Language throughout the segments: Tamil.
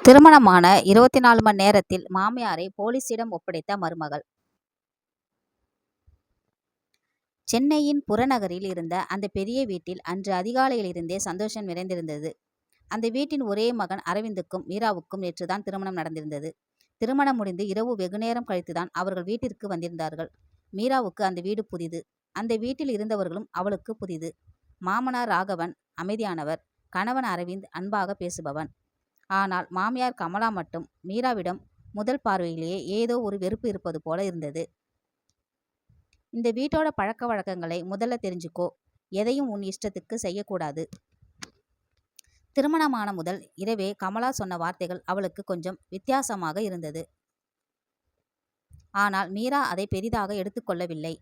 திருமணமான 24 மணி நேரத்தில் மாமியாரை போலீசிடம் ஒப்படைத்த மருமகள். சென்னையின் புறநகரில் இருந்த அந்த பெரிய வீட்டில் அன்று அதிகாலையிலிருந்தே சந்தோஷம் நிறைந்திருந்தது. அந்த வீட்டின் ஒரே மகன் அரவிந்துக்கும் மீராவுக்கும் நேற்றுதான் திருமணம் நடந்திருந்தது. திருமணம் முடிந்து இரவு வெகுநேரம் கழித்துதான் அவர்கள் வீட்டிற்கு வந்திருந்தார்கள். மீராவுக்கு அந்த வீடு புதிது. அந்த வீட்டில் இருந்தவர்களும் அவளுக்கு புதிது. மாமனார் ராகவன் அமைதியானவர். கணவன் அரவிந்த் அன்பாக பேசுபவன். ஆனால் மாமியார் கமலா மட்டும் மீராவிடம் முதல் பார்வையிலேயே ஏதோ ஒரு வெறுப்பு இருப்பது போல இருந்தது. இந்த வீட்டோட பழக்க வழக்கங்களை முதல்ல தெரிஞ்சுக்கோ. எதையும் உன் இஷ்டத்துக்கு செய்யக்கூடாது. திருமணமான முதல் இரவே கமலா சொன்ன வார்த்தைகள் அவளுக்கு கொஞ்சம் வித்தியாசமாக இருந்தது. ஆனால் மீரா அதை பெரிதாக எடுத்துக்கொள்ளவில்லை.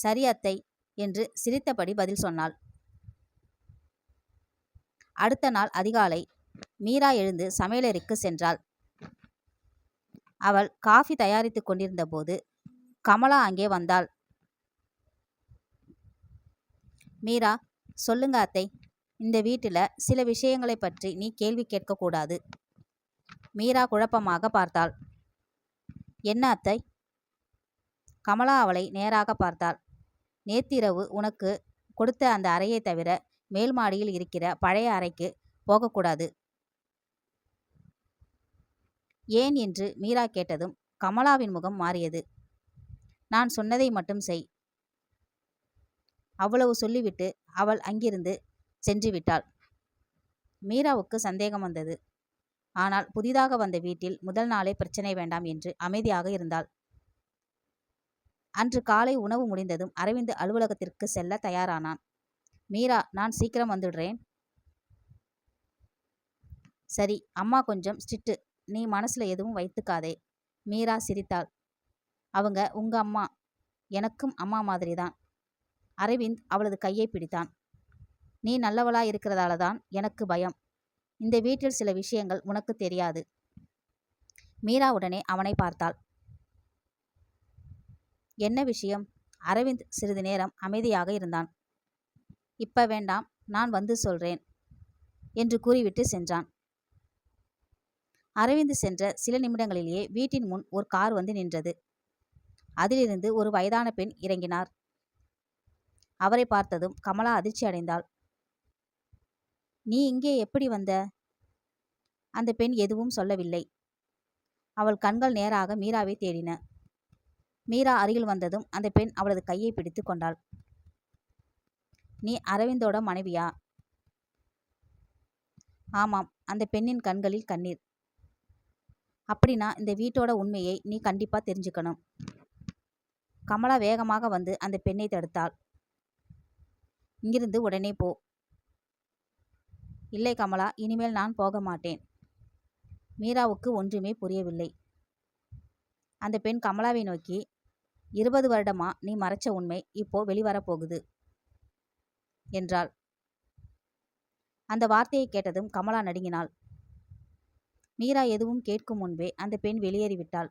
சரி அத்தை என்று சிரித்தபடி பதில் சொன்னாள். அடுத்த நாள் அதிகாலை மீரா எழுந்து சமையலறைக்கு சென்றாள். அவள் காஃபி தயாரித்து கொண்டிருந்த போது கமலா அங்கே வந்தாள். மீரா, சொல்லுங்க அத்தை, இந்த வீட்டில் சில விஷயங்களை பற்றி நீ கேள்வி கேட்கக்கூடாது. மீரா குழப்பமாக பார்த்தாள். என்ன அத்தை? கமலா அவளை நேராக பார்த்தாள். நேத்திரவு உனக்கு கொடுத்த அந்த அறையை தவிர மேல் மாடியில் இருக்கிற பழைய அறைக்கு போகக்கூடாது. ஏன் என்று மீரா கேட்டதும் கமலாவின் முகம் மாறியது. நான் சொன்னதை மட்டும் செய். அவ்வளவு சொல்லிவிட்டு அவள் அங்கிருந்து சென்று விட்டாள். மீராவுக்கு சந்தேகம் வந்தது. ஆனால் புதிதாக வந்த வீட்டில் முதல் நாளே பிரச்சனை வேண்டாம் என்று அமைதியாக இருந்தாள். அன்று காலை உணவு முடிந்ததும் அரவிந்த் அலுவலகத்திற்கு செல்ல தயாரானான். மீரா, நான் சீக்கிரம் வந்துடுறேன். சரி, அம்மா கொஞ்சம் ஸ்ட்ரிக்ட், நீ மனசுல எதுவும் வைத்துக்காதே. மீரா சிரித்தாள். அவங்க உங்க அம்மா, எனக்கும் அம்மா மாதிரி தான். அரவிந்த் அவளது கையை பிடித்தான். நீ நல்லவளா இருக்கிறதால தான் எனக்கு பயம். இந்த வீட்டில் சில விஷயங்கள் உனக்கு தெரியாது. மீரா உடனே அவனை பார்த்தாள். என்ன விஷயம்? அரவிந்த் சிறிது நேரம் அமைதியாக இருந்தான். இப்ப வேண்டாம், நான் வந்து சொல்றேன் என்று கூறிவிட்டு சென்றான். அரவிந்த் சென்ற சில நிமிடங்களிலேயே வீட்டின் முன் ஒரு கார் வந்து நின்றது. அதிலிருந்து ஒரு வயதான பெண் இறங்கினார். அவரை பார்த்ததும் கமலா அதிர்ச்சி அடைந்தாள். நீ இங்கே எப்படி வந்த? அந்த பெண் எதுவும் சொல்லவில்லை. அவள் கண்கள் நேராக மீராவை தேடின. மீரா அருகில் வந்ததும் அந்த பெண் அவளது கையை பிடித்து கொண்டாள். நீ அரவிந்தோட மனைவியா? ஆமாம். அந்த பெண்ணின் கண்களில் கண்ணீர். அப்படின்னா இந்த வீட்டோட உண்மையை நீ கண்டிப்பா தெரிஞ்சுக்கணும். கமலா வேகமாக வந்து அந்த பெண்ணை தடுத்தாள். இங்கிருந்து உடனே போ. இல்லை கமலா, இனிமேல் நான் போக மாட்டேன். மீராவுக்கு ஒன்றுமே புரியவில்லை. அந்த பெண் கமலாவை நோக்கி, 20 வருடமா நீ மறைச்ச உண்மை இப்போ வெளிவரப்போகுது என்றாள். அந்த வார்த்தையை கேட்டதும் கமலா நடுங்கினாள். மீரா எதுவும் கேட்கும் முன்பே அந்த பெண் வெளியேறிவிட்டாள்.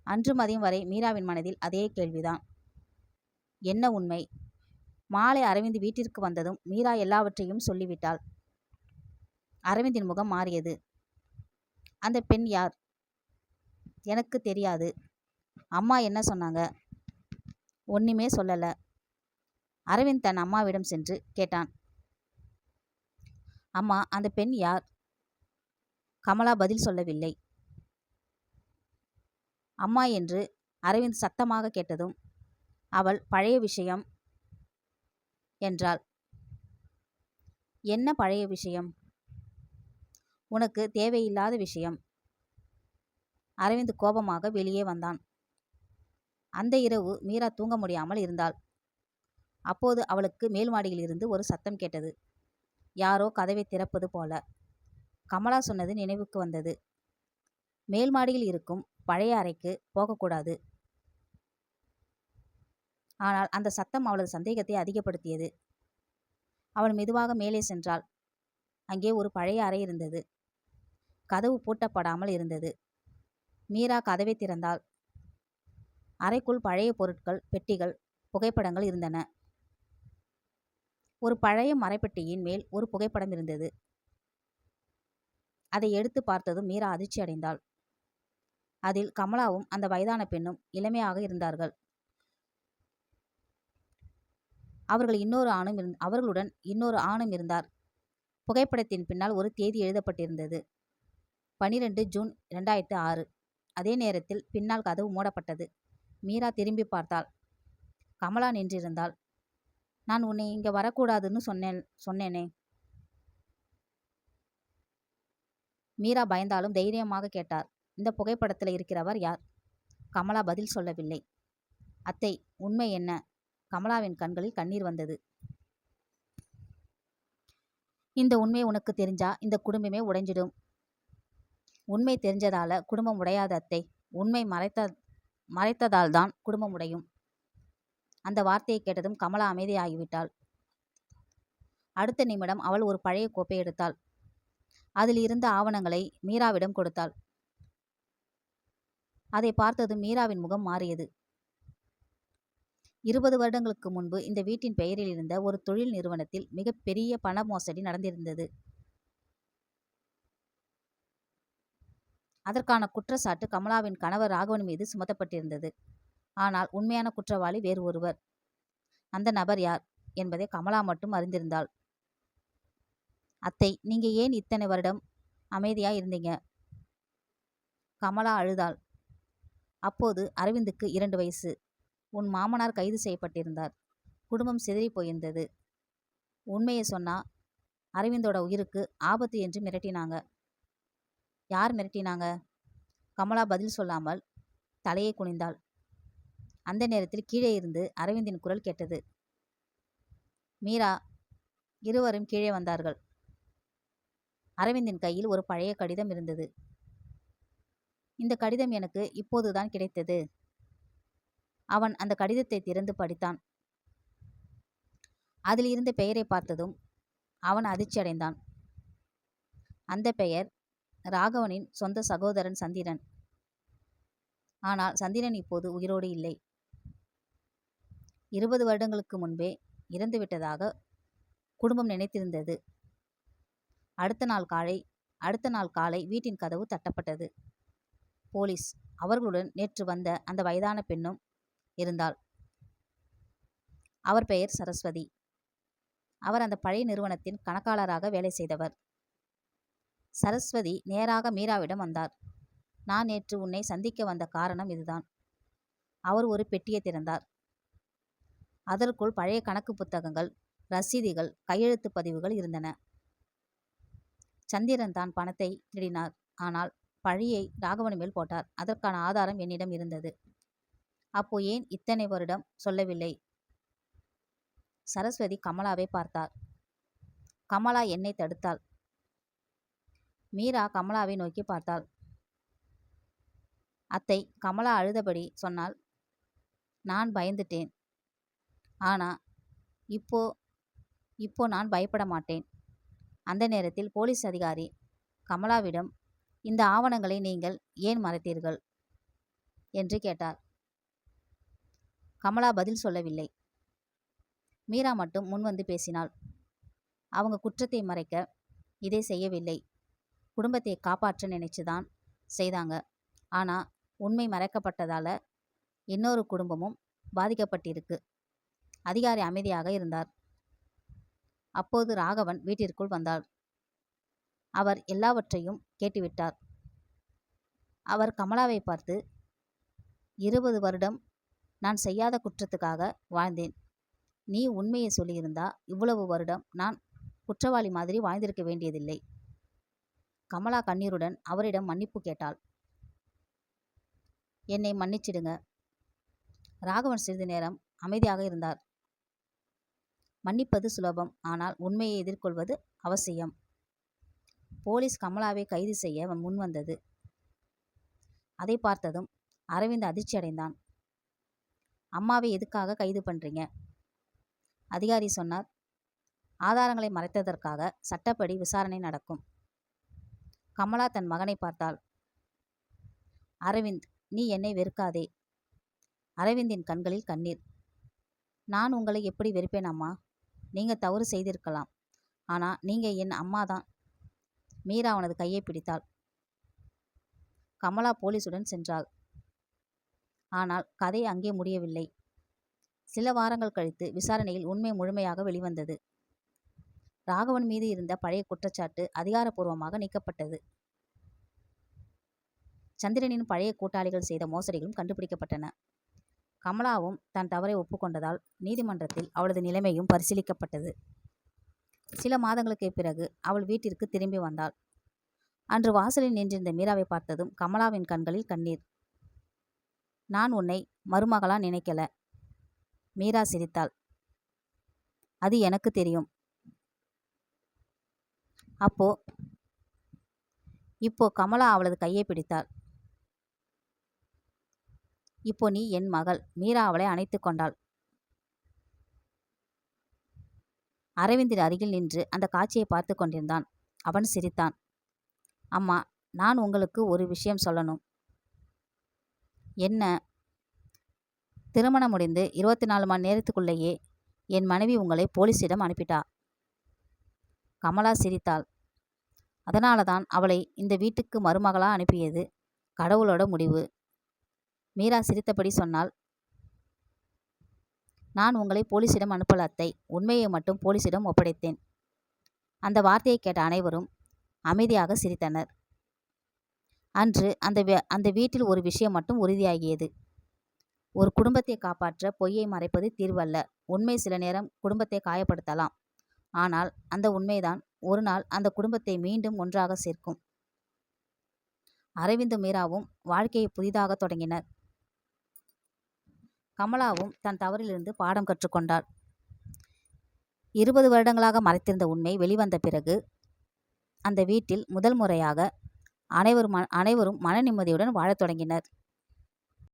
அன்று மதியம் வரை மீராவின் மனதில் அதே கேள்விதான். என்ன உண்மை? மாலை அரவிந்த் வீட்டிற்கு வந்ததும் மீரா எல்லாவற்றையும் சொல்லிவிட்டாள். அரவிந்தின் முகம் மாறியது. அந்த பெண் யார்? எனக்கு தெரியாது. அம்மா என்ன சொன்னாங்க? ஒண்ணுமே சொல்லல. அரவிந்த் தன் அம்மாவிடம் சென்று கேட்டான். அம்மா, அந்த பெண் யார்? கமலா பதில் சொல்லவில்லை. அம்மா என்று அரவிந்த் சத்தமாக கேட்டதும் அவள் பழைய விஷயம் என்றாள். என்ன பழைய விஷயம்? உனக்கு தேவையில்லாத விஷயம். அரவிந்த் கோபமாக வெளியே வந்தான். அந்த இரவு மீரா தூங்க முடியாமல் இருந்தாள். அப்போது அவளுக்கு மேல் மாடியில் இருந்து ஒரு சத்தம் கேட்டது. யாரோ கதவை திறப்பது போல. கமலா சொன்னது நினைவுக்கு வந்தது. மேல் மாடியில் இருக்கும் பழைய அறைக்கு போகக்கூடாது. ஆனால் அந்த சத்தம் அவளது சந்தேகத்தை அதிகப்படுத்தியது. அவள் மெதுவாக மேலே சென்றாள். அங்கே ஒரு பழைய அறை இருந்தது. கதவு பூட்டப்படாமல் இருந்தது. மீரா கதவை திறந்தாள். அறைக்குள் பழைய பொருட்கள், பெட்டிகள், புகைப்படங்கள் இருந்தன. ஒரு பழைய மரப்பெட்டியின் மேல் ஒரு புகைப்படம் இருந்தது. அதை எடுத்து பார்த்ததும் மீரா அதிர்ச்சி அடைந்தாள். அதில் கமலாவும் அந்த வயதான பெண்ணும் இளமையாக இருந்தார்கள். அவர்களுடன் இன்னொரு ஆணும் இருந்தார். புகைப்படத்தின் பின்னால் ஒரு தேதி எழுதப்பட்டிருந்தது. 12 ஜூன் 2006. அதே நேரத்தில் பின்னால் கதவு மூடப்பட்டது. மீரா திரும்பி பார்த்தாள். கமலா நின்றிருந்தாள். நான் உன்னை இங்க வரக்கூடாதுன்னு சொன்னேனே. மீரா பயந்தாலும் தைரியமாக கேட்டார். இந்த புகைப்படத்தில் இருக்கிறவர் யார்? கமலா பதில் சொல்லவில்லை. அத்தை, உண்மை என்ன? கமலாவின் கண்களில் கண்ணீர் வந்தது. இந்த உண்மை உனக்கு தெரிஞ்சா இந்த குடும்பமே உடைஞ்சிடும். உண்மை தெரிஞ்சதால குடும்பம் உடையாது அத்தை. உண்மை மறைத்ததால் தான் குடும்பம் உடையும். அந்த வார்த்தையை கேட்டதும் கமலா அமைதியாகிவிட்டாள். அடுத்த நிமிடம் அவள் ஒரு பழைய கோப்பை எடுத்தாள். அதில் இருந்த ஆவணங்களை மீராவிடம் கொடுத்தாள். அதை பார்த்ததும் மீராவின் முகம் மாறியது. 20 வருடங்களுக்கு முன்பு இந்த வீட்டின் பெயரில் இருந்த ஒரு தொழில் நிறுவனத்தில் மிகப்பெரிய பண மோசடி நடந்திருந்தது. அதற்கான குற்றச்சாட்டு கமலாவின் கணவர் ராகவன் மீது சுமத்தப்பட்டிருந்தது. ஆனால் உண்மையான குற்றவாளி வேறு ஒருவர். அந்த நபர் யார் என்பதை கமலா மட்டும் அறிந்திருந்தாள். அத்தை, நீங்க ஏன் இத்தனை வருடம் அமைதியா இருந்தீங்க? கமலா அழுதாள். அப்போது அரவிந்துக்கு 2 வயசு. உன் மாமனார் கைது செய்யப்பட்டிருந்தார். குடும்பம் சிதறி போயிருந்தது. உண்மையை சொன்னா அரவிந்தோட உயிருக்கு ஆபத்து என்று மிரட்டினாங்க. யார் மிரட்டினாங்க? கமலா பதில் சொல்லாமல் தலையை குனிந்தாள். அந்த நேரத்தில் கீழே இருந்து அரவிந்தின் குரல் கேட்டது. மீரா. இருவரும் கீழே வந்தார்கள். அரவிந்தின் கையில் ஒரு பழைய கடிதம் இருந்தது. இந்த கடிதம் எனக்கு இப்போதுதான் கிடைத்தது. அவன் அந்த கடிதத்தை திறந்து படித்தான். அதில் இருந்த பெயரை பார்த்ததும் அவன் அதிர்ச்சி அடைந்தான். அந்த பெயர் ராகவனின் சொந்த சகோதரன் சந்திரன். ஆனால் சந்திரன் இப்போது உயிரோடு இல்லை. 20 வருடங்களுக்கு முன்பே இறந்துவிட்டதாக குடும்பம் நினைத்திருந்தது. அடுத்த நாள் காலை வீட்டின் கதவு தட்டப்பட்டது. போலீஸ். அவர்களுடன் நேற்று வந்த அந்த வயதான பெண்ணும் இருந்தாள். அவர் பெயர் சரஸ்வதி. அவர் அந்த பழைய நிறுவனத்தின் கணக்காளராக வேலை செய்தவர். சரஸ்வதி நேராக மீராவிடம் வந்தார். நான் நேற்று உன்னை சந்திக்க வந்த காரணம் இதுதான். அவர் ஒரு பெட்டியை திறந்தார். அதற்குள் பழைய கணக்கு புத்தகங்கள், ரசீதுகள், கையெழுத்து பதிவுகள் இருந்தன. சந்திரன் தான் பணத்தை திருடினார். ஆனால் பழியை ராகவன் மேல் போட்டார். அதற்கான ஆதாரம் என்னிடம் இருந்தது. அப்போ ஏன் இத்தனை வருடம் சொல்லவில்லை? சரஸ்வதி கமலாவை பார்த்தார். கமலா என்னை தடுத்தாள். மீரா கமலாவை நோக்கி பார்த்தாள். அத்தை, கமலா அழுதபடி சொன்னாள். நான் பயந்துட்டேன். ஆனா இப்போ நான் பயப்பட மாட்டேன். அந்த நேரத்தில் போலீஸ் அதிகாரி கமலாவிடம், இந்த ஆவணங்களை நீங்கள் ஏன் மறைத்தீர்கள் என்று கேட்டார். கமலா பதில் சொல்லவில்லை. மீரா மட்டும் முன்வந்து பேசினாள். அவங்க குற்றத்தை மறைக்க இதை செய்யவில்லை. குடும்பத்தை காப்பாற்ற நினைச்சுதான் செய்தாங்க. ஆனா உண்மை மறைக்கப்பட்டதால இன்னொரு குடும்பமும் பாதிக்கப்பட்டிருக்கு. அதிகாரி அமைதியாக இருந்தார். அப்போது ராகவன் வீட்டிற்குள் வந்தார். அவர் எல்லாவற்றையும் கேட்டுவிட்டார். அவர் கமலாவை பார்த்து, 20 வருடம் நான் செய்யாத குற்றத்துக்காக வாழ்ந்தேன். நீ உண்மையை சொல்லியிருந்தா இவ்வளவு வருடம் நான் குற்றவாளி மாதிரி வாழ்ந்திருக்க வேண்டியதில்லை. கமலா கண்ணீருடன் அவரிடம் மன்னிப்பு கேட்டாள். என்னை மன்னிச்சிடுங்க. ராகவன் சிறிது நேரம் அமைதியாக இருந்தார். மன்னிப்பது சுலபம், ஆனால் உண்மையை எதிர்கொள்வது அவசியம். போலீஸ் கமலாவை கைது செய்ய முன்வந்தது. அதை பார்த்ததும் அரவிந்த் அதிர்ச்சி அடைந்தான். அம்மாவை எதுக்காக கைது பண்றீங்க? அதிகாரி சொன்னார். ஆதாரங்களை மறைத்ததற்காக சட்டப்படி விசாரணை நடக்கும். கமலா தன் மகனை பார்த்தாள். அரவிந்த், நீ என்னை வெறுக்காதே. அரவிந்தின் கண்களில் கண்ணீர். நான் உங்களை எப்படி வெறுப்பேன் அம்மா? நீங்க தவறு செய்திருக்கலாம். ஆனா நீங்க என் அம்மா தான். மீரா அவனது கையை பிடித்தாள். கமலா போலீசுடன் சென்றாள். ஆனால் கதை அங்கே முடியவில்லை. சில வாரங்கள் கழித்து விசாரணையில் உண்மை முழுமையாக வெளிவந்தது. ராகவன் மீது இருந்த பழைய குற்றச்சாட்டு அதிகாரப்பூர்வமாக நீக்கப்பட்டது. சந்திரனின் பழைய கூட்டாளிகள் செய்த மோசடிகளும் கண்டுபிடிக்கப்பட்டன. கமலாவும் தன் தவறை ஒப்புக்கொண்டதால் நீதிமன்றத்தில் அவளது நிலைமையும் பரிசீலிக்கப்பட்டது. சில மாதங்களுக்கு பிறகு அவள் வீட்டிற்கு திரும்பி வந்தாள். அன்று வாசலில் நின்றிருந்த மீராவை பார்த்ததும் கமலாவின் கண்களில் கண்ணீர். நான் உன்னை மருமகளா நினைக்கல. மீரா சிரித்தாள். அது எனக்கு தெரியும். இப்போ கமலா அவளது கையை பிடித்தாள். இப்போ நீ என் மகள். மீரா அவளை அணைத்து கொண்டாள். அரவிந்தின் அருகில் நின்று அந்த காட்சியை பார்த்து கொண்டிருந்தான். அவன் சிரித்தான். அம்மா, நான் உங்களுக்கு ஒரு விஷயம் சொல்லணும். என்ன? திருமணம் முடிந்து 24 மணி நேரத்துக்குள்ளேயே என் மனைவி உங்களை போலீசிடம் அனுப்பிட்டா. கமலா சிரித்தாள். அதனால தான் அவளை இந்த வீட்டுக்கு மருமகளா அனுப்பியது கடவுளோட முடிவு. மீரா சிரித்தபடி சொன்னாள். நான் உங்களை போலீசிடம் அனுப்பல அத்தை. உண்மையை மட்டும் போலீசிடம் ஒப்படைத்தேன். அந்த வார்த்தையை கேட்ட அனைவரும் அமைதியாக சிரித்தனர். அன்று அந்த வீட்டில் ஒரு விஷயம் மட்டும் உறுதியாகியது. ஒரு குடும்பத்தை காப்பாற்ற பொய்யை மறைப்பது தீர்வல்ல. உண்மை சில நேரம் குடும்பத்தை காயப்படுத்தலாம். ஆனால் அந்த உண்மைதான் ஒரு நாள் அந்த குடும்பத்தை மீண்டும் ஒன்றாக சேர்க்கும். அரவிந்தும் மீராவும் வாழ்க்கையை புதிதாக தொடங்கினர். கமலாவும் தன் தவறிலிருந்து பாடம் கற்றுக்கொண்டாள். 20 வருடங்களாக மறைத்திருந்த உண்மை வெளிவந்த பிறகு அந்த வீட்டில் முதல் முறையாக அனைவரும் மன நிம்மதியுடன் வாழத் தொடங்கினர்.